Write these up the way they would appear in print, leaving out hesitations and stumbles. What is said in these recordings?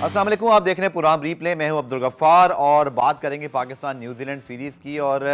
अस्सलाम वालेकुम, आप देख रहे हैं प्रोग्राम रीप्ले। मैं हूं अब्दुल गफ्फार और बात करेंगे पाकिस्तान न्यूजीलैंड सीरीज़ की। और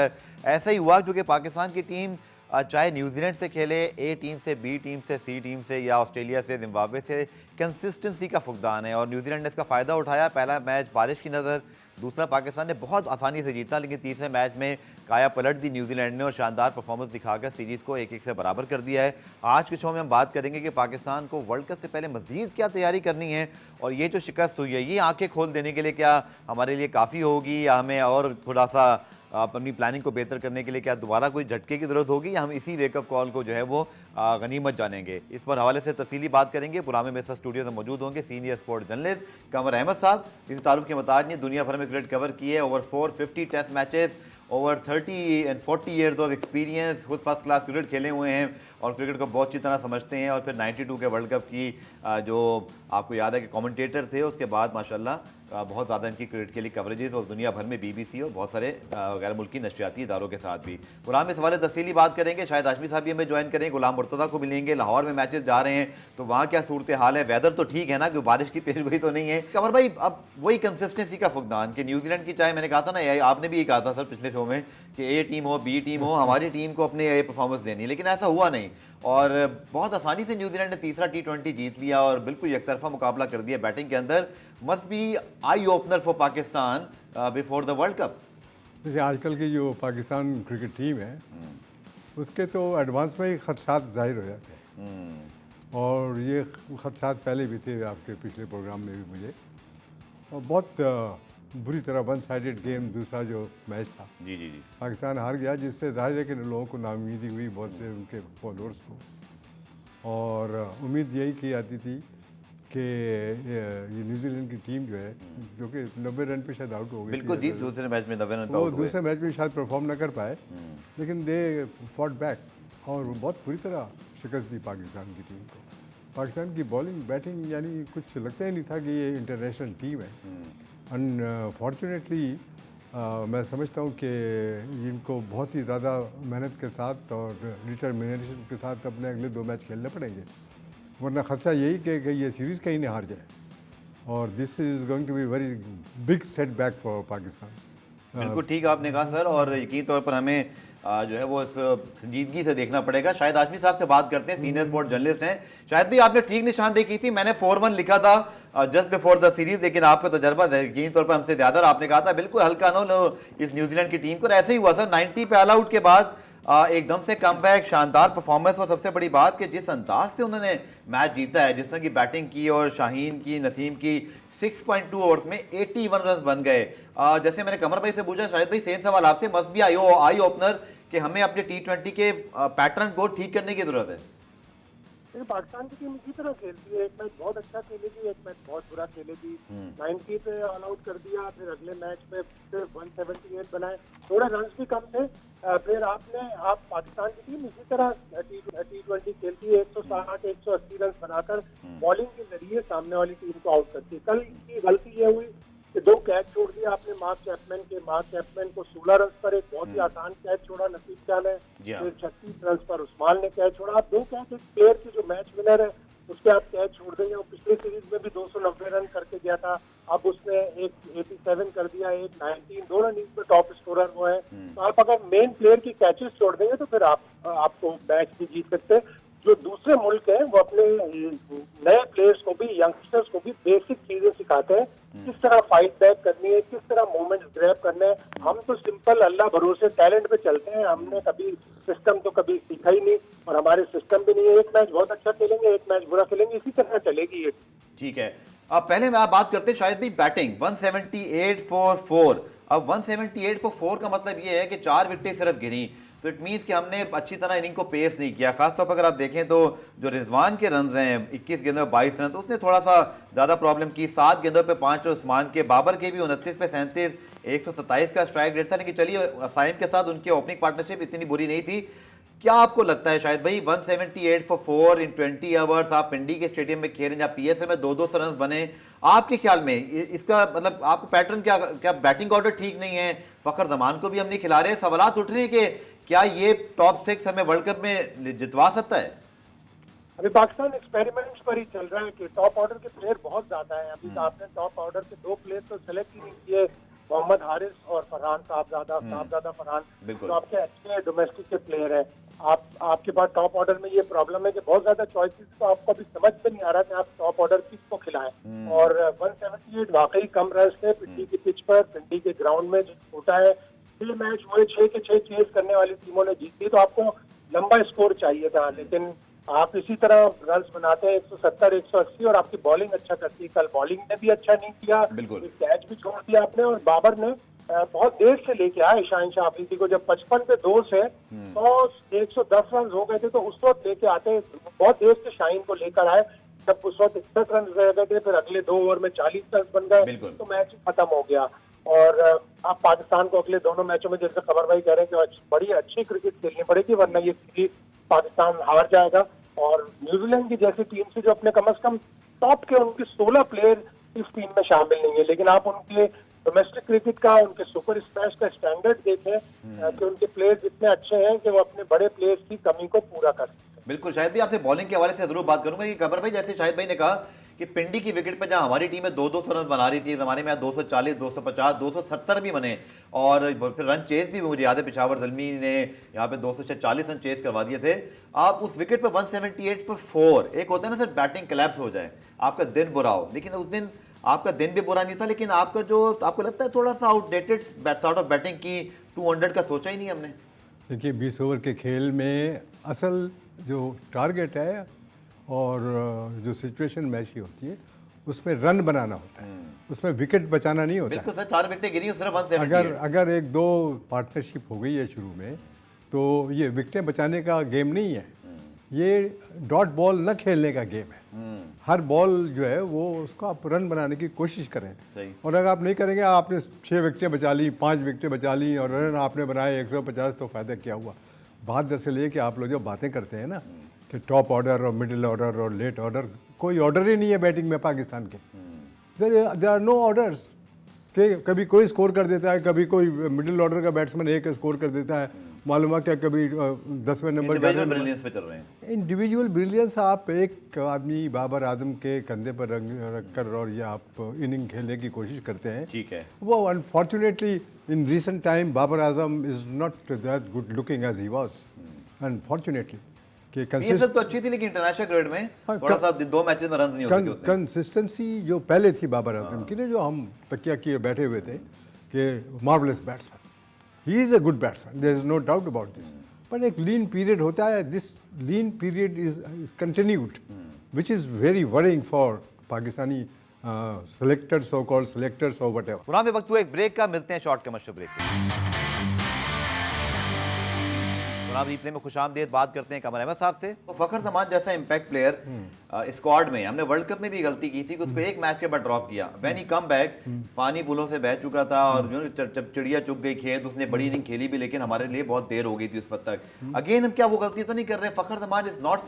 ऐसा ही हुआ क्योंकि पाकिस्तान की टीम चाहे न्यूजीलैंड से खेले, ए टीम से, बी टीम से, सी टीम से या ऑस्ट्रेलिया से, जिम्बाब्वे से, कंसिस्टेंसी का फुकदान है और न्यूजीलैंड ने इसका फ़ायदा उठाया। पहला मैच बारिश की नज़र, दूसरा पाकिस्तान ने बहुत आसानी से जीता, लेकिन तीसरे मैच में काया पलट दी न्यूजीलैंड ने और शानदार परफॉर्मेंस दिखाकर सीरीज़ को 1-1 से बराबर कर दिया है। आज के शो में हम बात करेंगे कि पाकिस्तान को वर्ल्ड कप से पहले मज़ीद क्या तैयारी करनी है और ये जो शिकस्त हुई है ये आंखें खोल देने के लिए क्या हमारे लिए काफ़ी होगी या हमें और थोड़ा सा अपनी प्लानिंग को बेहतर करने के लिए क्या दोबारा कोई झटके की ज़रूरत होगी या हम इसी वेकअप कॉल को जो है वो गनीमत जानेंगे। इस पर हवाले से तफसीली बात करेंगे। पुराने में स्टूडियो में मौजूद होंगे सीनियर स्पोर्ट जर्नलिस्ट कमर अहमद साहब, जिस तारुफ के मुताबिक ने दुनिया भर में क्रिकेट कवर की है, over 450 test matches, over 30 and 40 years of experience, खुद फर्स्ट क्लास क्रिकेट खेले हुए हैं और क्रिकेट को बहुत अच्छी तरह समझते हैं। और फिर 92 के वर्ल्ड कप की जो आपको याद है कि कमेंटेटर थे, उसके बाद माशाल्लाह बहुत ज़्यादा इनकी क्रिकेट के लिए कवरेजेस और दुनिया भर में BBC और बहुत सारे गैर मुल्की नशरियाती इदारों के साथ भी। पुराने इस वाले तफसीली बात करेंगे। शायद हाशमी साहब भी हमें ज्वाइन करेंगे, गुलाम मुर्तज़ा को मिलेंगे। लाहौर में मैचेस जा रहे हैं तो वहाँ क्या सूरत हाल है, वेदर तो ठीक है ना, कि बारिश की पेशगोई तो नहीं है। कमर भाई, अब वही कंसिस्टेंसी का फुकदान कि न्यूजीलैंड की, चाहे मैंने कहा था ना, आपने भी ये कहा था सर पिछले शो में कि ए टीम हो, बी टीम हो, हमारी टीम को अपने ये परफॉर्मेंस देनी है, लेकिन ऐसा हुआ नहीं और बहुत आसानी से न्यूजीलैंड ने तीसरा T20 जीत लिया और बिल्कुल एकतरफा मुकाबला कर दिया बैटिंग के अंदर। Must be I opener for Pakistan before the World Cup. देखिए, आजकल की जो पाकिस्तान क्रिकेट टीम है उसके तो एडवांस में ही खदशात जाहिर हो जाते हैं और ये खदशात पहले भी थे आपके पिछले प्रोग्राम में भी मुझे। और बहुत बुरी तरह वन साइडेड गेम दूसरा जो मैच था, जी जी जी, पाकिस्तान हार गया, जिससे जाहिर है कि लोगों को नाउमीदी हुई, बहुत से उनके फॉलोअर्स को। और उम्मीद यही की जाती थी कि ये न्यूजीलैंड की टीम जो है, जो कि 90 रन पे शायद आउट हो गई, बिल्कुल जी, दूसरे मैच में 90 रन वो दूसरे मैच में शायद परफॉर्म न कर पाए, लेकिन दे फॉट बैक और बहुत बुरी तरह शिकस्त दी पाकिस्तान की टीम को। पाकिस्तान की बॉलिंग बैटिंग यानी कुछ लगता ही नहीं था कि ये इंटरनेशनल टीम है। अनफॉर्चुनेटली मैं समझता हूँ कि इनको बहुत ही ज़्यादा मेहनत के साथ और डिटर्मिनेशन के साथ अपने अगले 2 मैच खेलने पड़ेंगे, वरना खर्चा यही कि ये सीरीज़ कहीं नहीं हार जाए और this is going to be very big setback for Pakistan. बिल्कुल ठीक आपने कहा सर, और यकीन तौर पर हमें जो है वो इस संजीदगी से देखना पड़ेगा। शायद हाशमी साहब से बात करते हैं, सीनियर स्पोर्ट जर्नलिस्ट हैं। शायद भी आपने ठीक निशानदेही की थी, मैंने 4-1 लिखा था जस्ट बिफोर द सीरीज, लेकिन आपका तजर्बा यकीन तौर पर हमसे ज्यादा, आपने कहा था बिल्कुल हल्का नो लो इस न्यूजीलैंड की टीम को। ऐसे ही हुआ सर, 90 पे ऑल आउट के बाद एकदम से कमबैक, शानदार परफॉर्मेंस और सबसे बड़ी बात कि जिस अंदाज से उन्होंने मैच जीता है, जिस तरह की बैटिंग की और शाहीन की, नसीम की, 6.2 ओवर्स में 81 रन बन गए। जैसे मैंने कमर भाई से पूछा, शायद भाई सेम सवाल आपसे, मस्ट बी आई ओपनर कि हमें अपने T20 के पैटर्न को ठीक करने की जरूरत है। पाकिस्तान की टीम इसी तरह खेलती है, एक मैच बहुत अच्छा खेलेगी, एक मैच बहुत बुरा खेलेगी। 90 पे ऑल आउट कर दिया, फिर अगले मैच में फिर 178 बनाए, थोड़े रन भी कम थे। फिर आप पाकिस्तान की टीम इसी तरह T20 खेलती है, 160-180 रन बनाकर बॉलिंग के जरिए सामने वाली टीम को आउट करती है। कल की गलती ये हुई कि 2 कैच छोड़ दिया आपने मार्क चैपमैन को 16 रन पर एक बहुत ही आसान कैच छोड़ा नसीब क्या ने, फिर 36 रन पर उस्मान ने कैच छोड़ा। आप 2 कैच एक प्लेयर की जो मैच विनर है उसके आप कैच छोड़ देंगे। वो पिछले सीरीज में भी 290 रन करके गया था, अब उसने एक 87 कर दिया, एक 19, दोनों इनिंग्स में टॉप स्कोरर वो है। तो आप अगर मेन प्लेयर की कैचेस छोड़ देंगे तो फिर आपको मैच भी जीत सकते हैं। जो दूसरे मुल्क हैं वो अपने नए प्लेयर्स को भी, यंगस्टर्स को भी बेसिक चीजें सिखाते हैं, किस तरह फाइट बैक करनी है, किस तरह मोमेंट्स ग्रैब करने हैं। हम तो सिंपल अल्लाह भरोसे टैलेंट पे चलते हैं, हमने कभी सिस्टम तो कभी सीखा ही नहीं और हमारे सिस्टम भी नहीं है। एक मैच बहुत अच्छा खेलेंगे, एक मैच बुरा खेलेंगे, इसी तरह चलेगी ये। ठीक है, अब पहले मैं आप बात करते हैं शायद भी बैटिंग 178 फॉर 4। अब 178 फॉर 4 का मतलब ये है कि 4 विकेटें सिर्फ गिरी, तो इट मीन्स कि हमने अच्छी तरह इनिंग को पेस नहीं किया। खासतौर पर अगर आप देखें तो जो रिजवान के रन हैं 21 गेंदों में 22 रन, तो उसने थोड़ा सा ज़्यादा प्रॉब्लम की। 7 गेंदों पे 5 उस्मान के, बाबर के भी 29 पे 37, 127 का स्ट्राइक रेट था। लेकिन चलिए, साइम के साथ उनकी ओपनिंग पार्टनरशिप इतनी बुरी नहीं थी। क्या आपको लगता है शायद भाई 178 फॉर 4 इन 20 आवर्स, आप पिंडी के स्टेडियम में खेलें जहाँ PSL में 2-2 रन बने, आपके ख्याल में इसका मतलब आपको पैटर्न क्या बैटिंग ऑर्डर ठीक नहीं है? फखर जमान को भी हम नहीं खिला रहे, सवाल उठ रहे हैं कि क्या ये टॉप 6 हमें वर्ल्ड कप में जितवा सकता है? अभी पाकिस्तान एक्सपेरिमेंट्स पर ही चल रहा है कि टॉप ऑर्डर के प्लेयर बहुत ज्यादा हैं। अभी तो आपने टॉप ऑर्डर के 2 प्लेयर तो सेलेक्ट ही नहीं किए, मोहम्मद हारिस और फरहान साहबजादा फरहान, बिल्कुल। तो आपके अच्छे डोमेस्टिक के प्लेयर हैं। आपके पास टॉप ऑर्डर में ये प्रॉब्लम है कि बहुत ज्यादा चॉइसेस, तो आपको अभी समझ में नहीं आ रहा कि आप टॉप ऑर्डर किसको खिलाएं। और 178 वाकई कम रन थे पिंडी की पिच पर, पिंडी के ग्राउंड में छोटा है। 6 मैच हुए, 6 के 6 चेस करने वाली टीमों ने जीती, तो आपको लंबा स्कोर चाहिए था, लेकिन आप इसी तरह रन बनाते हैं 170 180 और आपकी बॉलिंग अच्छा करती है। कल बॉलिंग ने भी अच्छा नहीं किया, बिल्कुल। कैच भी छोड़ दिया आपने, और बाबर ने बहुत देर से लेके आए शाहिन अफरीदी को। जब 55 पे 2 से तो 110 रन हो गए थे, तो उस वक्त लेके आते बहुत देर से शाहीन को लेकर आए। जब उस वक्त 61 रन रह गए थे, फिर अगले 2 ओवर में 40 रन बन गए, तो मैच खत्म हो गया। और अब पाकिस्तान को अगले दोनों मैचों में, जैसे कमर भाई कह रहे हैं कि बड़ी अच्छी क्रिकेट खेलनी पड़ेगी, वरना ये सीरीज पाकिस्तान हार जाएगा। और न्यूजीलैंड की जैसी टीम से जो अपने कम से कम टॉप के उनके 16 प्लेयर इस टीम में शामिल नहीं है, लेकिन आप उनके डोमेस्टिक क्रिकेट का, उनके सुपर स्मैश का स्टैंडर्ड देखें कि उनके प्लेयर्स इतने अच्छे हैं कि वो अपने बड़े प्लेयर्स की कमी को पूरा कर सकते हैं। बिल्कुल। शाहिद भाई, आपसे बॉलिंग के हवाले से जरूर बात करूंगा कि कमर भाई, जैसे शाहिद भाई ने कहा कि पिंडी की विकेट पर जहां हमारी टीम है 200 रन बना रही थी, इस जमाने में 240 250 270 भी बने, और फिर रन चेस भी मुझे याद है पेशावर ज़ल्मी ने यहाँ पे 240 रन चेस करवा दिए थे। आप उस विकेट पर 178 पर 4, एक होता है ना सर बैटिंग कोलैप्स हो जाए, आपका दिन बुरा हो, लेकिन उस दिन आपका दिन भी बुरा नहीं था, लेकिन आपका जो आपको लगता है थोड़ा सा आउटडेटेड सॉर्ट ऑफ बैटिंग की, 200 का सोचा ही नहीं हमने। देखिए 20 ओवर के खेल में असल जो टारगेट है और जो सिचुएशन मैच की होती है, उसमें रन बनाना होता है, उसमें विकेट बचाना नहीं होता। बिल्कुल सर, 4 विकेटें गिरी सिर्फ 178। अगर 1-2 पार्टनरशिप हो गई है शुरू में, तो ये विकेटें बचाने का गेम नहीं है, ये डॉट बॉल न खेलने का गेम है। हर बॉल जो है वो उसको आप रन बनाने की कोशिश करें। सही। और अगर आप नहीं करेंगे, आपने 6 विकेटें बचा ली, 5 विकेटें बचा ली और रन आपने बनाए 150, तो फ़ायदा क्या हुआ। बात दरअसल ये कि आप लोग जो बातें करते हैं ना कि टॉप ऑर्डर और मिडिल ऑर्डर और लेट ऑर्डर, कोई ऑर्डर ही नहीं है बैटिंग में पाकिस्तान के। देयर आर नो ऑर्डर्स कि कभी कोई स्कोर कर देता है, कभी कोई मिडिल ऑर्डर का बैट्समैन एक स्कोर कर देता है, मालूम है क्या, कभी 10वें नंबर पे चल रहे हैं। इंडिविजुअल ब्रिलियंस आप एक आदमी बाबर आजम के कंधे पर रख कर और ये आप इनिंग खेलने की कोशिश करते हैं, ठीक है। वो unfortunately in recent time Babar Azam is not that good looking as he was, unfortunately. ये सब तो अच्छी थी, लेकिन इंटरनेशनल ग्रेड में थोड़ा सा 2 मैचेस में रन नहीं होते उतने। कंसिस्टेंसी जो पहले थी बाबर आजम की, जो हम तकिया किए बैठे हुए थे कि marvellous batsman, he is a good batsman, there is no doubt about this, but एक लीन पीरियड होता है, this lean period is continued, which is very worrying for Pakistani selectors, so called selectors और व्हाटएवर। पुराने में वक्त हुआ एक break का, मिलते हैं शॉर्ट कमर्शियल ब्रेक। रिप्ले में खुशामदीद बात करते हैं कमर अहमद साहब से। तो फखर जमान जैसा इम्पैक्ट प्लेयर स्क्वाड में, हमने वर्ल्ड कप में भी गलती की थी कि उसको एक मैच के बाद ड्रॉप किया। व्हेन ही कम बैक, पानी पुलों से बह चुका था और जब चिड़िया चुग गई खेत, उसने बड़ी इनिंग खेली भी, लेकिन हमारे लिए बहुत देर हो गई थी उस वक्त तक। अगेन हम क्या वो गलती तो नहीं कर रहे। फखर जमान इज नॉट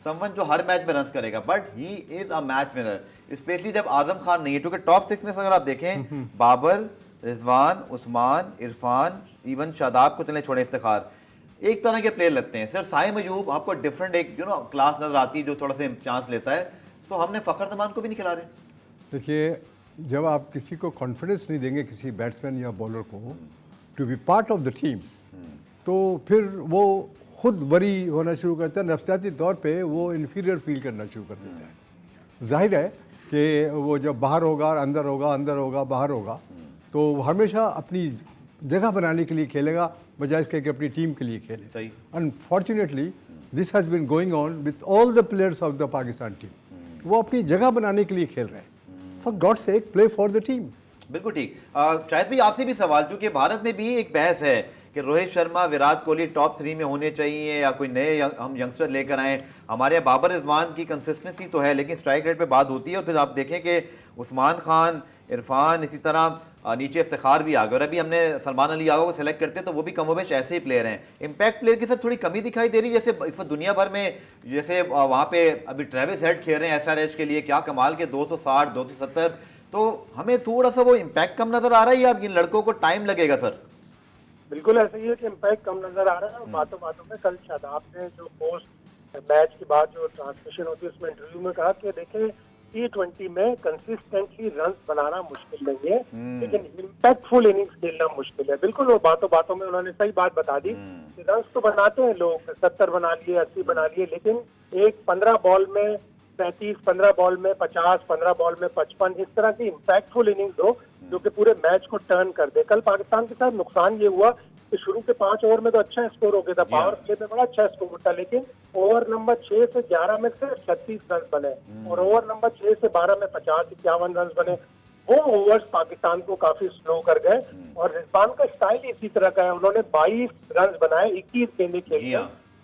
समवन जो हर मैच में रन करेगा, but he is a match winner, specially जब आजम खान नहीं है, क्योंकि टॉप 6 में अगर आप देखें बाबर, रिजवान, उस्मान, इरफान, इवन शादाब को चले छोड़े इफ्तिखार, एक तरह के प्लेयर लगते हैं। सिर्फ साइम अयूब आपको डिफरेंट एक क्लास नजर आती है जो थोड़ा सा चांस लेता है। सो हमने फखर जमान को भी नहीं खिला रहे। देखिए, जब आप किसी को कॉन्फिडेंस नहीं देंगे, किसी बैट्समैन या बॉलर को to be part of the team, तो फिर वो खुद वरी होना शुरू करता है, नफ्सियाती तौर पे वो इन्फीरियर फील करना शुरू कर देता है। जाहिर है कि वो जब बाहर होगा, अंदर होगा, अंदर होगा, बाहर होगा, तो हमेशा अपनी जगह बनाने के लिए खेलेगा, बजाय इसके कि अपनी टीम के लिए खेले। Unfortunately this has been going on with all the players of the Pakistan team. वो अपनी जगह बनाने के लिए खेल रहे हैं। For God sake, play for the team. बिल्कुल ठीक। शायद भी आपसे भी सवाल, चूंकि भारत में भी एक बहस है कि रोहित शर्मा, विराट कोहली टॉप 3 में होने चाहिए या कोई नए हम यंगस्टर लेकर आए। हमारे यहाँ बाबर रिजवान की कंसिस्टेंसी तो है, लेकिन स्ट्राइक रेट पे बात होती है। और फिर आप देखें कि उस्मान खान, इरफान, इसी तरह नीचे इफ्तिखार भी आ गए, और अभी हमने सलमान अली आगा को सिलेक्ट करते हैं, तो वो भी कमोबेश ऐसे ही प्लेयर हैं। इम्पैक्ट प्लेयर की सर थोड़ी कमी दिखाई दे रही है, जैसे इस दुनिया भर में, जैसे वहाँ पे अभी ट्रेविस हेड खेल रहे हैं SRH के लिए, क्या कमाल के 260 270, तो हमें थोड़ा सा वो इम्पैक्ट कम नजर आ रहा है, या इन लड़कों को टाइम लगेगा सर? बिल्कुल ऐसा ही है कि इम्पैक्ट कम नजर आ रहा है। और बातों बातों में कल शादाब ने जो पोस्ट मैच के बाद जो ट्रांसमिशन होती है उसमें इंटरव्यू में कहा कि देखें T20 में कंसिस्टेंटली रन बनाना मुश्किल नहीं है, लेकिन इम्पैक्टफुल इनिंग्स खेलना मुश्किल है। बिल्कुल वो बातों बातों में उन्होंने सही बात बता दी कि रन तो बनाते हैं लोग, 70 बना लिए, 80 बना लिए, लेकिन एक 15 बॉल में 35, 15 बॉल में 50, 15 बॉल में 55, इस तरह की इम्पैक्टफुल इनिंग्स हो जो कि पूरे मैच को टर्न कर दे। कल पाकिस्तान के साथ नुकसान ये हुआ कि शुरू के 5 ओवर में तो अच्छा स्कोर हो गया था, पावर प्ले में बड़ा अच्छा स्कोर था, लेकिन ओवर नंबर 6 से 11 में सिर्फ 36 रन बने और ओवर नंबर 6 से 12 में 50-51 रन बने। वो ओवर्स पाकिस्तान को काफी स्लो कर गए और रिजवान का स्टाइल इसी तरह का है। उन्होंने 22 रन बनाए 21 गेंदें खेली।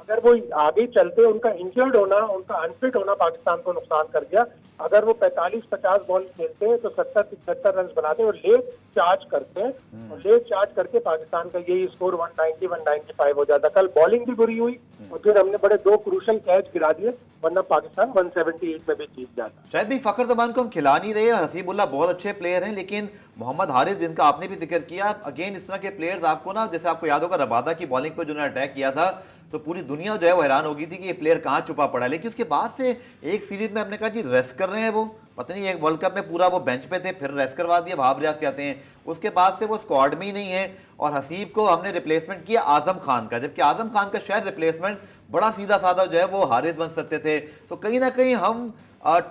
अगर वो आगे चलते, उनका इंजर्ड होना, उनका अनफिट होना पाकिस्तान को नुकसान कर गया। अगर वो 45-50 बॉल खेलते तो 70-75 रन बनाते और लेट चार्ज करते और लेट चार्ज करके पाकिस्तान का यही स्कोर 190-195 हो जाता। कल बॉलिंग भी बुरी हुई और फिर हमने बड़े 2 क्रूशल कैच गिरा दिए, वरना पाकिस्तान 178 में भी जीत जाता। शायद भी फखर जमान को हम खिला नहीं रहे, हसीबुल्ला बहुत अच्छे प्लेयर हैं, लेकिन मोहम्मद हारिस जिनका आपने भी जिक्र किया, अगेन इस तरह के प्लेयर्स आपको ना, जैसे आपको याद होगा रबादा की बॉलिंग पर जिन्होंने अटैक किया था तो पूरी दुनिया जो है वो हैरान हो गई थी कि ये प्लेयर कहाँ छुपा पड़ा है। लेकिन उसके बाद से एक सीरीज में हमने कहा जी रेस्ट कर रहे हैं, वो पता नहीं एक वर्ल्ड कप में पूरा वो बेंच पे थे, फिर रेस्ट करवा दिया, भाव रियाज कहते हैं, उसके बाद से वो स्क्वाड में ही नहीं है। और हसीब को हमने रिप्लेसमेंट किया आजम खान का, जबकि आजम खान का शायद रिप्लेसमेंट बड़ा सीधा साधा जो है वो हारिस बन सकते थे। तो कहीं ना कहीं हम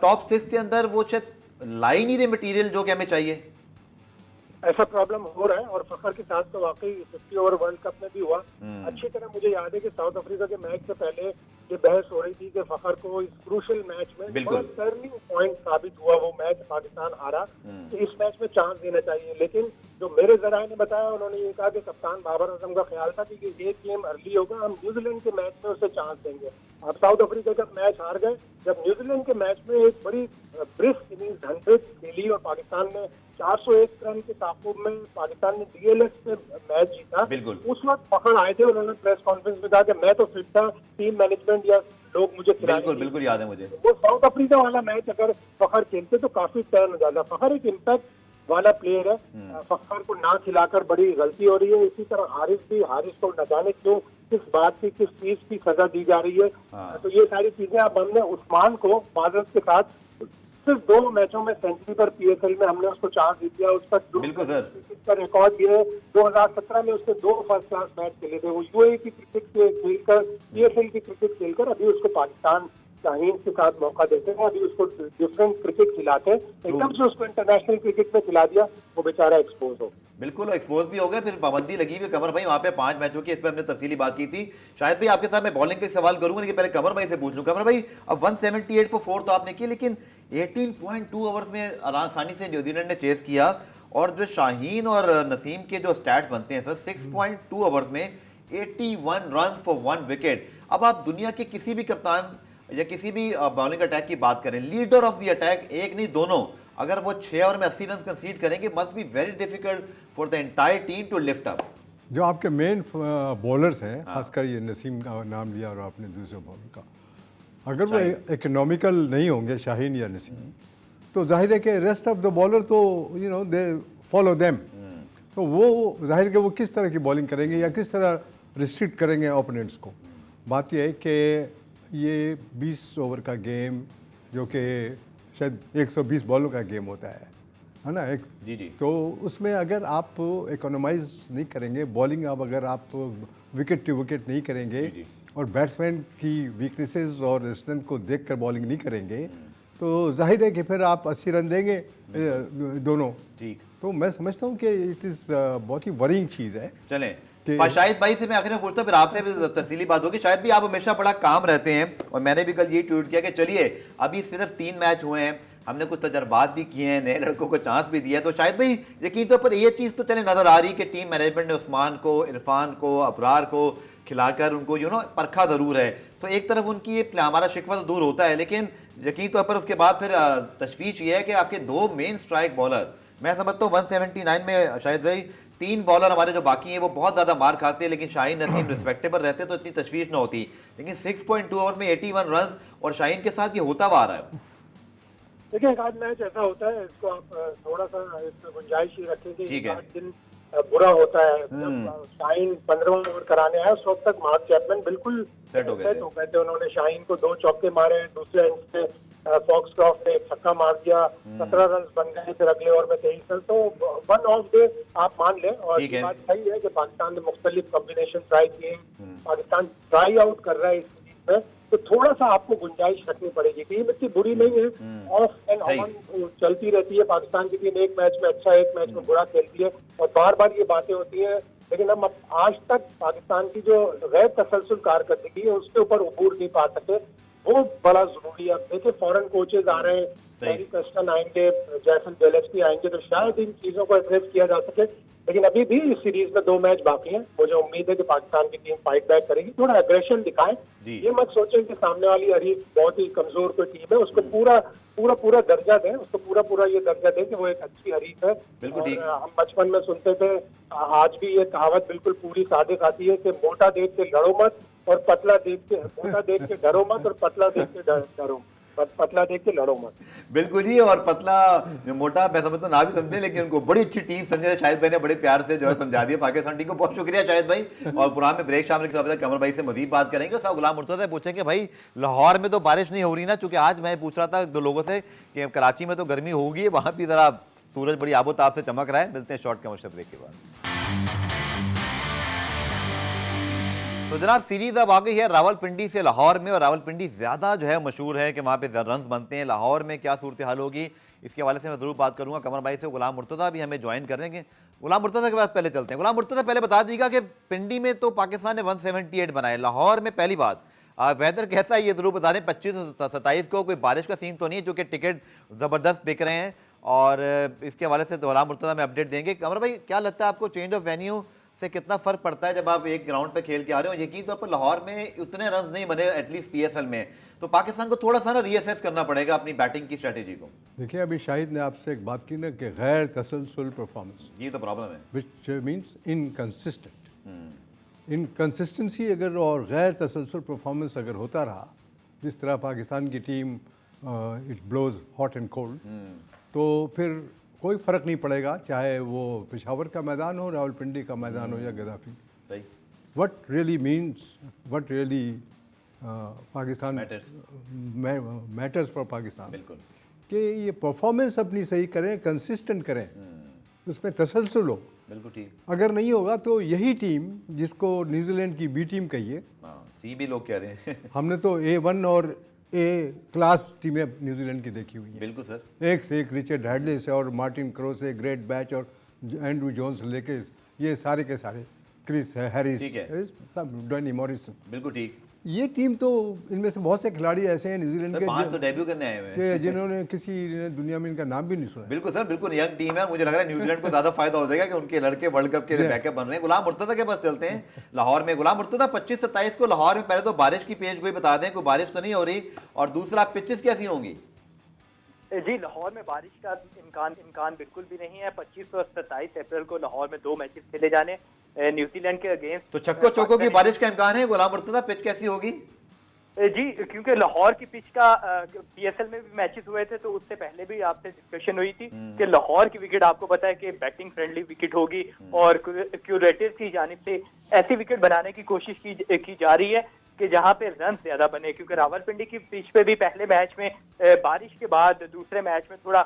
टॉप 6 के अंदर वो शायद ला ही नहीं रहे मटीरियल जो कि हमें चाहिए। ऐसा प्रॉब्लम हो रहा है और फखर के साथ तो वाकई 50 ओवर वर्ल्ड कप में भी हुआ। अच्छी तरह मुझे याद है कि साउथ अफ्रीका के मैच से पहले ये बहस हो रही थी कि फखर को इस क्रूशल मैच में बड़ा टर्निंग पॉइंट साबित हुआ, वो मैच पाकिस्तान हारा, तो इस मैच में चांस देना चाहिए। लेकिन जो मेरे जराये ने बताया, उन्होंने ये कहा कि कप्तान बाबर आजम का ख्याल था कि एक गेम अर्ली होगा, हम न्यूजीलैंड के मैच में उसे चांस देंगे। अब साउथ अफ्रीका का मैच हार गए, जब न्यूजीलैंड के मैच में एक बड़ी ब्रिस्क इनिंग्स 100 खेली और पाकिस्तान ने 401 रन के ताकुब में पाकिस्तान ने डीएलएस पे मैच जीता, उस वक्त फखर आए थे, उन्होंने प्रेस कॉन्फ्रेंस में कहा कि मैं तो फिट था, टीम मैनेजमेंट या लोग मुझे खिलाने। बिल्कुल याद है मुझे। वो साउथ अफ्रीका वाला मैच अगर फखर खेलते तो काफी टर्न हो जाता। फखर एक इम्पैक्ट वाला प्लेयर है, फखर को ना खिलाकर बड़ी गलती हो रही है। इसी तरह हारिस को न जाने क्यों किस बात की, किस चीज की सजा दी जा रही है। तो ये सारी चीजें, अब हमने उस्मान को माजरत के साथ सिर्फ 2 मैचों में सेंचुरी पर पीएसएल में हमने उसको चांस दे दिया। उसका क्रिकेट का रिकॉर्ड ये है, 2017 में उसने 2 फर्स्ट क्लास मैच खेले थे। वो यूएई की क्रिकेट से खेलकर, पीएसएल की क्रिकेट खेलकर अभी उसको पाकिस्तान शाहीन के साथ मौका देते हैं, अभी उसको डिफरेंट क्रिकेट खिलाते हैं। एकदम से उसको इंटरनेशनल क्रिकेट में खिला दिया, वो बेचारा एक्सपोज हो। बिल्कुल एक्सपोज भी हो गया, फिर पाबंदी लगी हुई। कमर भाई वहां पे 5 मैचों की, इस पर हमने तफसीली बात की थी। शायद भी आपके साथ मैं बॉलिंग पे सवाल करूंगा, लेकिन पहले कमर भाई से पूछ लूं। कमर भाई, अब 178 फॉर 4 तो आपने की, लेकिन 18.2 ओवर्स में आसानी से न्यूजीलैंड ने चेस किया। और जो शाहीन और नसीम के जो स्टैट्स बनते हैं सर, 6.2 ओवर्स में 81 रन फॉर 1 विकेट। अब आप दुनिया के किसी भी कप्तान या किसी भी बॉलिंग अटैक की बात करें, लीडर ऑफ द अटैक, एक नहीं दोनों, अगर वो 6 ओवर में 80 रन कंसीड करेंगे, must be very difficult for the entire team to lift up. जो आपके मेन बॉलर्स हैं, खासकर ये नसीम का नाम लिया और आपने दूसरे बॉलर का, अगर वो इकोनॉमिकल नहीं होंगे शाहीन या नसीम, तो जाहिर है कि रेस्ट ऑफ द बॉलर तो दे फॉलो देम। तो वो जाहिर है कि वो किस तरह की बॉलिंग करेंगे या किस तरह रिस्ट्रिक्ट करेंगे ओपोनेंट्स को। बात यह है कि ये 20 ओवर का गेम, जो कि शायद 120 बॉलों का गेम होता है ना, एक जी। तो उसमें अगर आप इकोनोमाइज नहीं करेंगे बॉलिंग, अब अगर आप विकेट टू विकेट नहीं करेंगे और बैट्समैन की वीकनेसेस और स्ट्रेंथ को देखकर बॉलिंग नहीं करेंगे, तो जाहिर है कि फिर आप 80 रन देंगे दोनों। ठीक, तो मैं समझता हूँ कि इट इज़ बहुत ही वरीइंग चीज़ है। चलें, शाहिद भाई से मैं आखिर में पूछता हूं, फिर आपसे भी तफसीली बात होगी। शायद भी आप हमेशा बड़ा काम रहते हैं, और मैंने भी कल ये ट्वीट किया कि चलिए अभी सिर्फ 3 मैच हुए हैं, हमने कुछ तजर्बात भी किए हैं, नए लड़कों को चांस भी दिया है। तो शायद भाई यकीन तौर पर ये चीज़ तो चले नजर आ रही कि टीम मैनेजमेंट ने उस्मान को, इरफान को, अबरार को खिलाकर उनको परखा ज़रूर है। तो एक तरफ उनकी ये हमारा शिकवा तो दूर होता है, लेकिन यकीन तौर पर उसके बाद फिर तशवीश ये है कि आपके 2 मेन स्ट्राइक बॉलर, मैं समझता हूँ 179 में शायद भाई 3 बॉलर हमारे जो बाकी हैं वो बहुत ज़्यादा मार खाते हैं, लेकिन शाहीन नसीम रिस्पेक्टेबल रहते तो इतनी तशवीश ना होती। लेकिन 6.2 ओवर में 81 रन, और शाहीन के साथ ये होता हुआ आ रहा है। देखिए, एक आध मैच ऐसा होता है, इसको आप थोड़ा सा इसमें गुंजाइश ही रखें कि एक दिन बुरा होता है। जब शाहीन 15वां ओवर कराने आया उस वक्त तक मार्क चैपमैन बिल्कुल सेट हो गए थे। उन्होंने शाहीन को 2 चौके मारे, दूसरे इनिंग्स में फॉक्सक्रॉफ्ट ने एक छक्का मार दिया, 17 रन बन गए, फिर अगले ओवर में 23 रन। तो वन ऑफ डे आप मान लें। और ये बात सही है कि पाकिस्तान ने मुख्तलिफ कॉम्बिनेशन ट्राई किए, पाकिस्तान ट्राई आउट कर रहा है इस सीरीज में, तो थोड़ा सा आपको गुंजाइश रखनी पड़ेगी। टीम इतनी बुरी नहीं है, ऑफ एंड ऑन चलती रहती है पाकिस्तान की टीम, एक मैच में अच्छा एक मैच में बुरा खेलती है और बार बार ये बातें होती हैं। लेकिन हम आज तक पाकिस्तान की जो गैर तसलसल कारकर्दगी है उसके ऊपर उबूर नहीं पा सके, वो बड़ा जरूरी है। अब देखिए फॉरेन कोचेज आ रहे हैं, हैरी कस्टन आएंगे, जैसन गेलेस्पी आएंगे, तो शायद इन चीजों को एड्रेस किया जा सके। लेकिन अभी भी इस सीरीज में 2 मैच बाकी हैं। मुझे उम्मीद है कि पाकिस्तान की टीम फाइट बैक करेगी, थोड़ा एग्रेशन दिखाए। ये मत सोचें कि सामने वाली हरीफ बहुत ही कमजोर कोई टीम है, उसको पूरा दर्जा दें, उसको पूरा ये दर्जा दें कि वो एक अच्छी हरीफ है। बिल्कुल ठीक। हम बचपन में सुनते थे, आज भी ये कहावत बिल्कुल पूरी सादिक आती है कि मोटा देख के लड़ो मत और पतला देख के, मोटा देख के डरो मत और पतला देख के डरो, पतला देख के लड़ो मत। बिल्कुल जी। और पतला मोटा मैं समझता ना भी समझे, लेकिन उनको बड़ी अच्छी टीम समझे शाहिद भाई ने, बड़े प्यार से जो है समझा दिया पाकिस्तान टीम को। बहुत शुक्रिया शाहिद भाई। और पुरान में ब्रेक शामिल के कमर भाई से मजीद बात करेंगे। साहब गुलाम मुर्तज़ा पूछेंगे भाई लाहौर में तो बारिश नहीं हो रही ना, चूंकि आज मैं पूछ रहा था 2 लोगों से कि कराची में तो गर्मी होगी, वहां भी जरा सूरज बड़ी आबोताब से चमक रहा है। मिलते हैं शॉर्ट कमर्शियल ब्रेक के बाद। तो जनाब सीरीज अब आ गई है रावलपिंडी से लाहौर में, और रावलपिंडी ज़्यादा जो है मशहूर है कि वहाँ पे रन बनते हैं। लाहौर में क्या सूरत हाल होगी इसके हवाले से मैं ज़रूर बात करूँगा कमर भाई से। गुलाम मुर्तज़ा भी हमें ज्वाइन करेंगे। गुलाम मुर्तज़ा के पास पहले चलते हैं। गुलाम मुर्तज़ा पहले बता दीजिएगा कि पिंडी में तो पाकिस्तान ने 178 बनाए, लाहौर में पहली बात वेदर कैसा है ये ज़रूर बता दें। 25 से 27 को कोई बारिश का सीन तो नहीं है, जो कि टिकट ज़बरदस्त बिक रहे हैं, और इसके हवाले से गुलाम मुर्तज़ा में अपडेट देंगे। कमर भाई क्या लगता है आपको चेंज ऑफ वेन्यू से कितना फर्क पड़ता है जब आप एक ग्राउंड पे खेल के आ रहे हो? यकीन तौर पर लाहौर में उतने रन नहीं बने एटलीस्ट पीएसएल में, तो पाकिस्तान को थोड़ा सा ना रीअसेस करना पड़ेगा अपनी बैटिंग की स्ट्रेटेजी को। देखिए अभी शाहिद ने आपसे एक बात की ना कि गैर तसलसल परफॉर्मेंस, ये तो प्रॉब्लम है, विच मीन्स इनकंसिस्टेंट। इनकंसिस्टेंसी अगर और गैर तसलसल परफॉर्मेंस अगर होता रहा, जिस तरह पाकिस्तान की team it blows hot and cold, तो फिर कोई फ़र्क नहीं पड़ेगा चाहे वो पेशावर का मैदान हो, रावलपिंडी का मैदान हो या गद्दाफी। सही। What really means, what really Pakistan matters for Pakistan, बिल्कुल, कि ये परफॉर्मेंस अपनी सही करें, कंसिस्टेंट करें, उसमें तसलसल हो। बिल्कुल ठीक। अगर नहीं होगा तो यही टीम जिसको न्यूजीलैंड की बी टीम कहिए, सी भी लोग कह रहे हैं हमने तो A1 और ए क्लास टीमें न्यूजीलैंड की देखी हुई है। बिल्कुल सर, एक से एक रिचर्ड हैडले से और मार्टिन क्रो से ग्रेट बैच और एंड्रू जोन्स लेके ये सारे के सारे, क्रिस हैरिस, डॉनी मॉरिसन, बिल्कुल ठीक। ये टीम तो इनमें से बहुत से खिलाड़ी ऐसे हैं न्यूजीलैंड के 5 तो डेब्यू करने आए हुए हैं कि जिन्होंने किसी ने दुनिया में इनका नाम भी नहीं सुना। बिल्कुल सर, बिल्कुल यंग टीम है। मुझे लग रहा है न्यूजीलैंड को ज्यादा फायदा हो जाएगा कि उनके लड़के वर्ल्ड कप के लिए बैकअप बन रहे हैं। गुलाम मुर्तज़ा के पास चलते हैं लाहौर में। गुलाम मुर्तज़ा 25-27 को लाहौर में पहले तो बारिश की पेश गोई बता दें, कोई बारिश तो नहीं हो रही, और दूसरा पिचेस कैसी होंगी? जी लाहौर में बारिश का इम्कान बिल्कुल भी नहीं है। 25 और 27 अप्रैल को लाहौर में 2 मैचेस खेले जाने न्यूजीलैंड के अगेंस्ट। तो छक्को चौकों की बारिश का इम्कान है। गुलाम मुर्तज़ा पिच कैसी होगी? जी क्योंकि लाहौर की पिच का पीएसएल में भी मैचेस हुए थे, तो उससे पहले भी आपसे डिस्कशन हुई थी कि लाहौर की विकेट आपको पता है कि बैटिंग फ्रेंडली विकेट होगी, और क्यूरेटिव की जानिब से ऐसी विकेट बनाने की कोशिश की जा रही है कि जहां पे रन ज्यादा बने। क्योंकि रावलपिंडी की पिच पे भी पहले मैच में बारिश के बाद दूसरे मैच में थोड़ा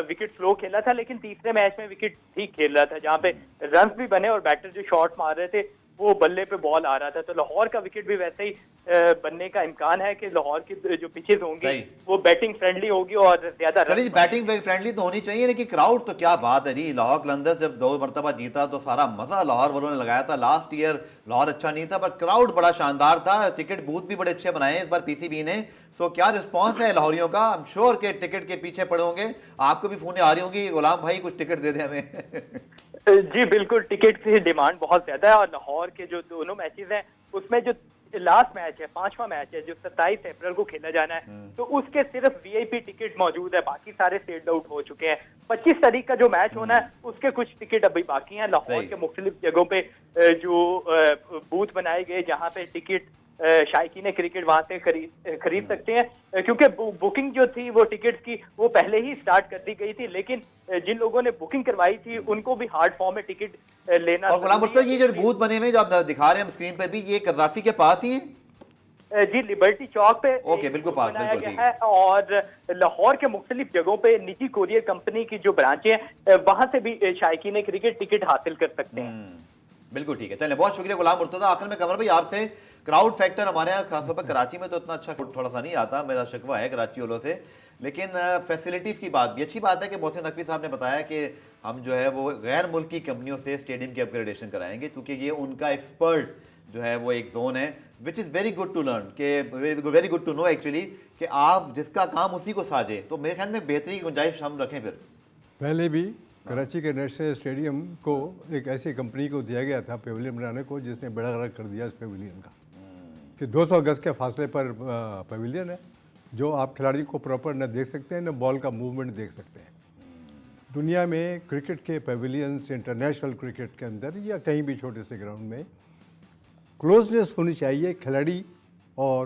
विकेट स्लो खेला था, लेकिन तीसरे मैच में विकेट ठीक खेल रहा था, जहां पे रन भी बने और बैटर जो शॉट मार रहे थे वो बल्ले पे बॉल आ रहा था। तो लाहौर का विकेट भी वैसे ही बनने का इम्कान है कि लाहौर की जो पिचेस होंगी वो बैटिंग फ्रेंडली होगी और ज्यादा बैटिंग फ्रेंडली तो होनी चाहिए, लेकिन क्राउड तो क्या बात है जी। लाहौर कलंदर्स जब 2 मरतबा जीता तो सारा मजा लाहौर वालों ने लगाया था। लास्ट ईयर लाहौर अच्छा नहीं था, पर क्राउड बड़ा शानदार था। टिकट बूथ भी बड़े अच्छे बनाए इस बार पीसीबी ने। सो क्या रिस्पॉन्स है लाहौरियों का? आई एम श्योर के टिकट के पीछे पड़े होंगे, आपको भी फोन आ रही होंगी, गुलाम भाई कुछ टिकट दे दे हमें जी बिल्कुल, टिकट की डिमांड बहुत ज्यादा है। और लाहौर के जो दोनों मैचेस हैं उसमें जो लास्ट मैच है, 5वां मैच है जो 27 अप्रैल को खेला जाना है, तो उसके सिर्फ वीआईपी टिकट मौजूद है, बाकी सारे सेल्ड आउट हो चुके हैं। 25 तारीख का जो मैच होना है उसके कुछ टिकट अभी बाकी हैं। लाहौर के मुख्तलिफ जगहों पे जो बूथ बनाए गए जहाँ पे टिकट शायकीन क्रिकेट वहां से खरीद सकते हैं, क्योंकि बुकिंग जो थी वो टिकट्स की वो पहले ही स्टार्ट कर दी गई थी, लेकिन जिन लोगों ने बुकिंग करवाई थी उनको भी हार्ड फॉर्म में टिकट लेना। और गुलाम मुर्तजा, ये जो बूथ बने हुए जो आप दिखा रहे हैं स्क्रीन पे भी, ये कज़ाफी के पास ही है? जी, लिबर्टी चौक पे ओके, बिल्कुल पास, बनाया बिल्कुल गया है, और लाहौर के मुख्तलिफ जगहों पे निजी कोरियर कंपनी की जो ब्रांचें हैं वहां से भी शायकीन क्रिकेट टिकट हासिल कर सकते हैं। बिल्कुल ठीक है, चलें, बहुत शुक्रिया गुलाम मुर्तजा। आखिर में कमर भाई आपसे, क्राउड फैक्टर हमारे यहाँ खासतौर पर कराची में तो इतना अच्छा थोड़ा सा नहीं आता, मेरा शिकवा है कराची वालों से, लेकिन फैसिलिटीज़ की बात भी अच्छी बात है कि मोहसिन नकवी साहब ने बताया कि हम जो है वो गैर मुल्की कंपनियों से स्टेडियम की अपग्रेडेशन कराएंगे, क्योंकि ये उनका एक्सपर्ट जो है वो एक जोन है, which is very good to learn, के very good to know actually, कि आप जिसका काम उसी को साझे, तो मेरे ख्याल में बेहतरी की गुंजाइश हम रखें। फिर पहले भी कराची के नेशनल स्टेडियम को एक ऐसी कंपनी को दिया गया था पेविलियन बनाने को, जिसने बड़ा गर्क कर दिया इस पेविलियन का, कि 200 गज के फासले पर पेविलियन है, जो आप खिलाड़ी को प्रॉपर न देख सकते हैं, न बॉल का मूवमेंट देख सकते हैं। दुनिया में क्रिकेट के पेविलियंस इंटरनेशनल क्रिकेट के अंदर या कहीं भी छोटे से ग्राउंड में क्लोजनेस होनी चाहिए खिलाड़ी और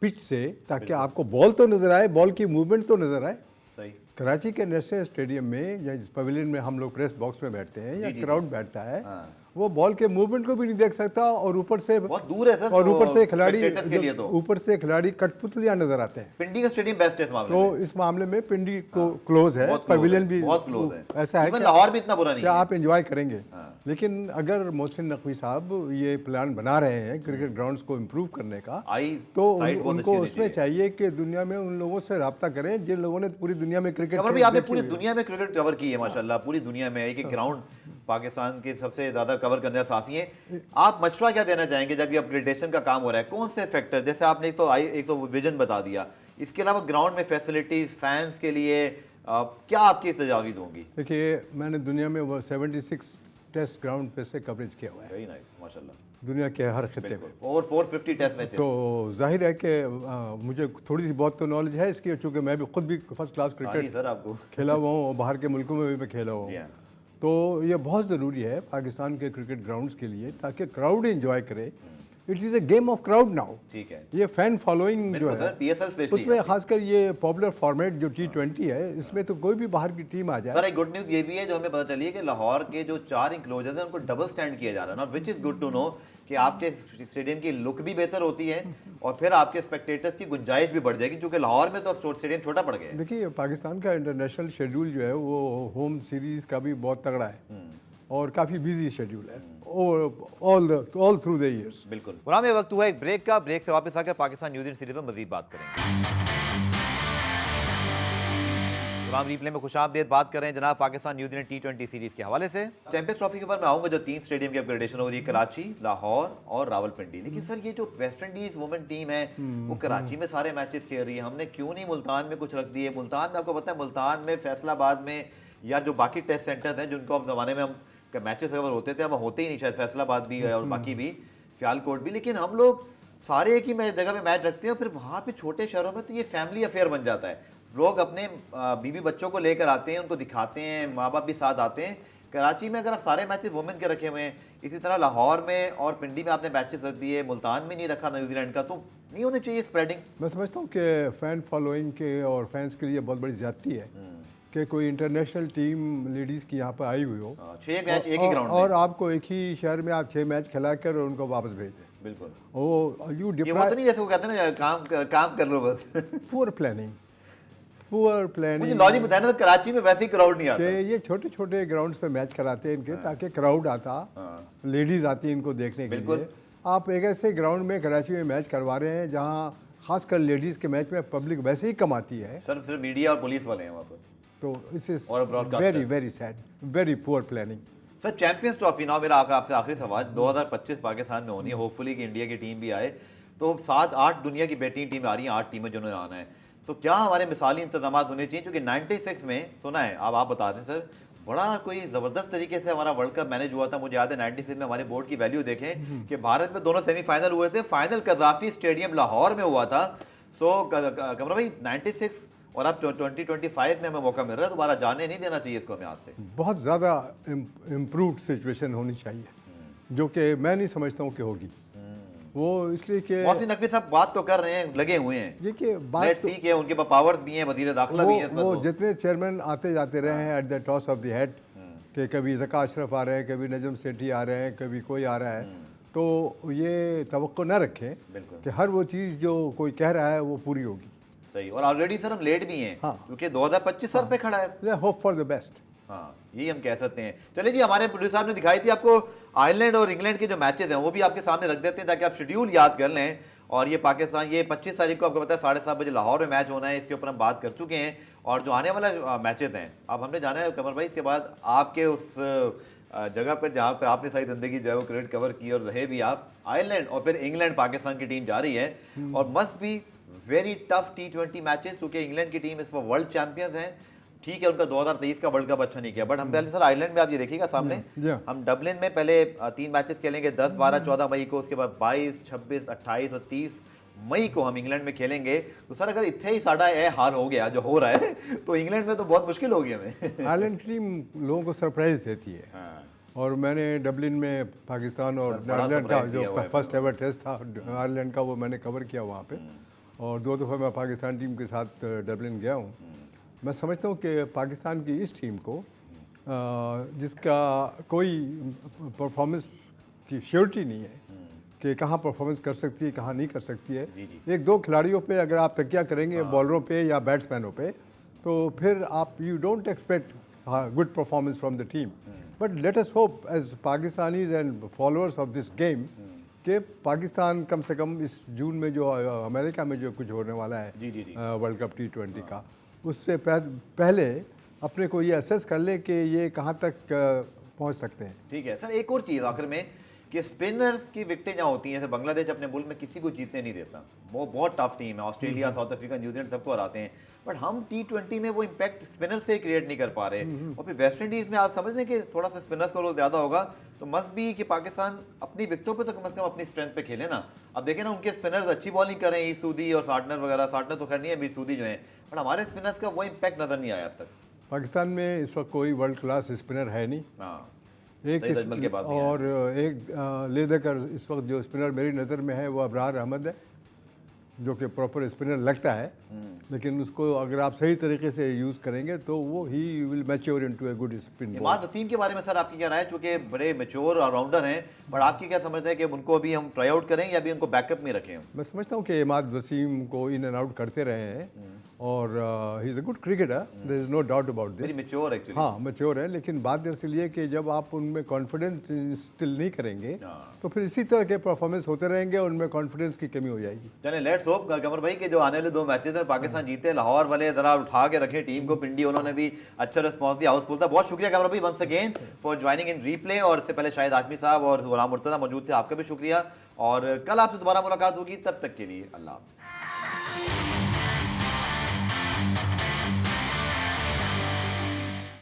पिच से, ताकि आपको बॉल तो नज़र आए, बॉल की मूवमेंट तो नज़र आए। सही। कराची के नेशनल स्टेडियम में या जिस पवेलियन में हम लोग प्रेस बॉक्स में बैठते हैं या क्राउड बैठता है, वो बॉल के मूवमेंट को भी नहीं देख सकता, और ऊपर से बहुत दूर है सर, और ऊपर से spectators के लिए तो। ऊपर से खिलाड़ी कठपुतलियां नजर आते हैं। पिंडी का स्टेडियम बेस्ट है इस मामले तो में। इस मामले में पिंडी को क्लोज है, बहुत close पवेलियन है, भी बहुत क्लोज है, ऐसा है Even कि लाहौर भी इतना बुरा नहीं क्या है। आप एंजॉय करेंगे। लेकिन अगर मोहसिन नकवी साहब ये प्लान बना रहे हैं क्रिकेट ग्राउंड्स को इम्प्रूव करने का, तो उनको उसमें चाहिए कि दुनिया में उन लोगों से रब्ता करें जिन लोगों ने पूरी दुनिया में क्रिकेट भी आपने पूरी दुनिया में क्रिकेट कवर की है माशाल्लाह, पूरी दुनिया में एक ग्राउंड पाकिस्तान के सबसे ज्यादा कवर करने वाले साफी हैं। आप मशवरा क्या देना चाहेंगे जब ये अपग्रेडेशन का काम हो रहा है, कौन से फैक्टर, जैसे आपने एक तो विजन बता दिया, इसके अलावा ग्राउंड में फैसिलिटीज फैंस के लिए क्या आपकी तजावीज़ होंगी? देखिए, मैंने दुनिया में वो 76 टेस्ट ग्राउंड पे से कवरेज किया हुआ है, वेरी नाइस माशाल्लाह, दुनिया के हर खित्ते में, ओवर 450 टेस्ट मैचेस। तो जाहिर है कि मुझे थोड़ी सी बहुत तो नॉलेज है इसकी, चूँकि मैं भी खुद भी फर्स्ट क्लास क्रिकेट सर आपको खेला हुआ हूँ और बाहर के मुल्कों में भी मैं खेला हुआ हूँ। तो ये बहुत ज़रूरी है पाकिस्तान के क्रिकेट ग्राउंड्स के लिए, ताकि क्राउड एंजॉय करे। It is a game of crowd now. ठीक है, ये फैन फॉलोइंग जो है PSL उसमें खासकर ये पॉपुलर फॉर्मेट जो T20 है, इसमें तो कोई भी बाहर की टीम आ जाए। सर एक गुड न्यूज़ ये भी है जो हमें पता चली है कि लाहौर के जो 4 इंक्लोजर्स हैं उनको डबल स्टैंड किया जा रहा है ना, which is good to know कि आपके स्टेडियम की लुक भी बेहतर होती है और फिर आपके स्पेक्टेटर्स की गुंजाइश भी बढ़ जाएगी, क्योंकि लाहौर में तो अब स्टेडियम छोटा पड़ गया है। देखिए, पाकिस्तान का इंटरनेशनल शेड्यूल जो है वो होम सीरीज़ का भी बहुत तगड़ा है और काफ़ी बिजी शेड्यूल है ऑल थ्रू द ईयर्स। बिल्कुल। गुलाम, ये वक्त हुआ एक ब्रेक का, ब्रेक से वापस आकर पाकिस्तान न्यूजीलैंड सीरीज में मजीद बात करेंगे। गुलाम रिप्ले में खुशामदीद बात कर रहे हैं जनाब पाकिस्तान न्यूजीलैंड T20 सीरीज के हवाले से। चैंपियंस ट्रॉफी के ऊपर मैं आऊँगा, जो 3 स्टेडियम की अपग्रेडेशन हो रही है, कराची, लाहौर और रावलपिंडी। लेकिन सर ये जो वेस्ट इंडीज वुमेन टीम है वो कराची में सारे मैचेस खेल रही है, हमने क्यों नहीं मुल्तान में कुछ रख दिए? मुल्तान में आपको पता है, मुल्तान में, फैसलाबाद में, या जो बाकी टेस्ट सेंटर्स हैं जिनको अब ज़माने में हम मैचेस अगर होते थे, अब होते ही नहीं, शायद फैसलाबाद भी है और बाकी भी, सियालकोट भी, लेकिन हम लोग सारे एक ही जगह पे मैच रखते हैं। फिर वहाँ पे छोटे शहरों में तो ये फैमिली अफेयर बन जाता है, लोग अपने बीवी बच्चों को लेकर आते हैं, उनको दिखाते हैं, माँ बाप भी साथ आते हैं। कराची में अगर आप सारे मैचेस वुमेन के रखे हुए हैं, इसी तरह लाहौर में और पिंडी में आपने मैचेस रख दिए, मुल्तान में नहीं रखा न्यूजीलैंड का, तो नहीं होनी चाहिए स्प्रेडिंग? मैं समझता हूँ कि फ़ैन फॉलोइंग के और फैंस के लिए बहुत बड़ी ज़्यादती है कि कोई इंटरनेशनल टीम लेडीज़ की यहाँ पर आई हुई हो, 6 मैच एक ही ग्राउंड में, और आपको एक ही शहर में आप 6 मैच खिलाकर उनको वापस भेज दें। बिल्कुल, वो यू ये वो तो नहीं जैसे वो कहते हैं ना, काम कर लो बस। पुअर प्लानिंग मुझे लॉजिक बताया ना, तो कराची में वैसे ही क्राउड नहीं आता कि ये छोटे छोटे ग्राउंड्स पे मैच कराते हैं इनके, ताकि क्राउड आता, लेडीज़ आती इनको देखने के लिए। आप एक ऐसे ग्राउंड में कराची में मैच करवा रहे हैं जहाँ खासकर लेडीज़ के मैच में पब्लिक वैसे ही कम आती है। सर सिर्फ मीडिया और पुलिस वाले हैं वहाँ पर, तो इस is very very sad, very poor planning. Sir champions trophy ना, मेरा आपसे आखिरी सवाल, 2025 पाकिस्तान में होनी है, होपफुली कि इंडिया की टीम भी आए, तो 7-8 दुनिया की बेहतरीन टीमें आ रही हैं, 8 टीमें जिन्होंने आना है, तो क्या हमारे मिसाली इंतजाम होने चाहिए? क्योंकि 96 में सुना है, अब आप बता दें सर, बड़ा कोई ज़बरदस्त तरीके से हमारा वर्ल्ड कप मैनेज हुआ था। मुझे याद है 96 में हमारे बोर्ड की वैल्यू देखें कि भारत में दोनों सेमीफाइनल हुए थे, फाइनल कज़ाफी स्टेडियम लाहौर में हुआ था। सो कमरा भाई 96 और अब 2025 में हमें मौका मिल रहा है, दोबारा जाने नहीं देना चाहिए इसको हमें आज से। बहुत ज़्यादा इम्प्रूव्ड सिचुएशन होनी चाहिए, जो कि मैं नहीं समझता हूँ कि होगी। वो इसलिए कि मोहसिन नकवी साहब बात तो कर रहे हैं, लगे हुए हैं। ये कि बात लेट्स सी के उनके पास पावर्स भी हैं, वजीर दाखिला भी है इस वो वक्त। जितने चेयरमैन आते जाते रहे हैं at the toss of the head कि कभी ज़का अशरफ आ रहे हैं, कभी नजम सेठी आ रहे हैं, कभी कोई आ रहा है, तो ये तवक्को न रखें बिल्कुल। कि हर वो चीज़ जो कोई कह रहा है वो पूरी होगी। सही, और ऑलरेडी सर हम लेट भी हैं, हाँ। क्योंकि 2025 सर पे खड़ा है। Hope for the best. हाँ, यही हम कह सकते हैं। चलिए जी, हमारे प्रोड्यूसर साहब ने दिखाई थी आपको आयरलैंड और इंग्लैंड के जो मैचेस हैं वो भी आपके सामने रख देते हैं ताकि आप शेड्यूल याद कर लें। और ये पाकिस्तान, ये 25 तारीख को आपको पता है 7:30 बजे लाहौर में मैच होना है, इसके ऊपर हम बात कर चुके हैं। और जो आने वाला मैचेस हैं, अब हमने जाना है कमर भाई, इसके बाद आपके उस जगह पर जहाँ पे आपने सारी जिंदगी जो है वो क्रिकेट कवर की और रहे भी आप, आयरलैंड और फिर इंग्लैंड पाकिस्तान की टीम जा रही है और must be very tough T20 matches, क्योंकि इंग्लैंड की टीम इस पर वर्ल्ड चैंपियंस हैं। ठीक है, उनका 2023 का वर्ल्ड कप अच्छा नहीं किया, बट हम पहले सर आयरलैंड में आप ये देखिएगा सामने, हम डबलिन में पहले 3 मैचेस खेलेंगे, 10, 12, 14 मई को, उसके बाद 22, 26, 28 और 30 मई को हम इंग्लैंड में खेलेंगे। तो सर अगर इतने ही साढ़ा ये हाल हो गया जो हो रहा है तो इंग्लैंड में तो बहुत मुश्किल होगी हमें। आयरलैंड की टीम लोगों को सरप्राइज देती है। हाँ। और मैंने डबलिन में पाकिस्तान और बड़ा आयरलैंड का surprise दिया हुआ जो है फर्स्ट एवर टेस्ट था आयरलैंड का, वो मैंने कवर किया वहाँ पे, और 2 दफ़ा मैं पाकिस्तान टीम के साथ डबलिन गया हूँ। मैं समझता हूँ कि पाकिस्तान की इस टीम को जिसका कोई परफॉर्मेंस की श्योरिटी नहीं है कि कहाँ परफॉर्मेंस कर सकती है, कहाँ नहीं कर सकती है। जी। 1-2 खिलाड़ियों पे अगर आप तकिया करेंगे, बॉलरों पे या बैट्समैनों पे, तो फिर आप you don't expect good performance from the team. But let us hope as Pakistanis and followers of this game कि पाकिस्तान कम से कम इस जून में जो अमेरिका में जो कुछ होने वाला है जी। वर्ल्ड कप T20 का, उससे पहले अपने को ये असेस कर ले कि ये कहाँ तक पहुँच सकते हैं। ठीक है सर, एक और चीज़ आखिर में कि स्पिनर्स की विकेटें जहाँ होती हैं, जैसे बांग्लादेश अपने मुल्क में किसी को जीतने नहीं देता, वो बहुत टफ टीम है, ऑस्ट्रेलिया, साउथ अफ्रीका, न्यूजीलैंड सबको हराते हैं, बट हम T20 में वो इम्पैक्ट स्पिनर से क्रिएट नहीं कर पा रहे। और फिर वेस्ट इंडीज़ में आप समझ रहे हैं कि थोड़ा सा स्पिनर्स का रोल ज़्यादा होगा, तो मस्ट भी कि पाकिस्तान अपनी विकेटों पे तो कम से कम अपनी स्ट्रेंथ पे खेले ना। अब देखें ना, उनके स्पिनर्स अच्छी बॉलिंग करें, ईद सूदी और सार्टनर वगैरह, सार्टनर तो खैर नहीं है, मीर सूदी जो है, बट हमारे स्पिनर्स का वो इम्पैक्ट नज़र नहीं आया अब तक। पाकिस्तान में इस वक्त कोई वर्ल्ड क्लास स्पिनर है नहीं। हाँ, एक सईद अजमल के बाद भी और एक ले देकर इस वक्त जो स्पिनर मेरी नज़र में है वो अबरार अहमद है, जो कि प्रॉपर स्पिनर लगता है, लेकिन उसको अगर आप सही तरीके से यूज़ करेंगे तो वो he will mature into a good spin. Imad Wasim के बारे में सर आपकी क्या राय है, चूँकि बड़े मैच्योर ऑलराउंडर हैं, बट आपकी क्या समझते हैं कि उनको अभी हम ट्राई आउट करें या अभी उनको बैकअप में रखें? मैं समझता हूँ कि इमाद वसीम को इन एंड आउट करते रहे हैं और he is a good cricketer, there is no doubt about this. Very mature actually. हाँ, मैच्योर है, लेकिन बात दरअसल ये कि जब आप उनमें कॉन्फिडेंस इंस्टिल नहीं करेंगे तो फिर इसी तरह के परफॉर्मेंस होते रहेंगे और उनमें कॉन्फिडेंस की कमी हो जाएगी। चलें, लेट्स होप कमर भाई के जो आने वाले 2 मैचेस हैं पाकिस्तान जीते, लाहौर वाले जरा उठा के रखें टीम को, पिंडी उन्होंने भी अच्छा रिस्पॉन्स दिया, हाउसफुल था। बहुत शुक्रिया कमर भाई once again for joining in replay, और इससे पहले शाहिद हाशमी साहब और गुलाम मुर्तज़ा मौजूद थे, आपका भी शुक्रिया, और कल आपसे दोबारा मुलाकात होगी, तब तक के लिए अल्लाह हाफ़िज़।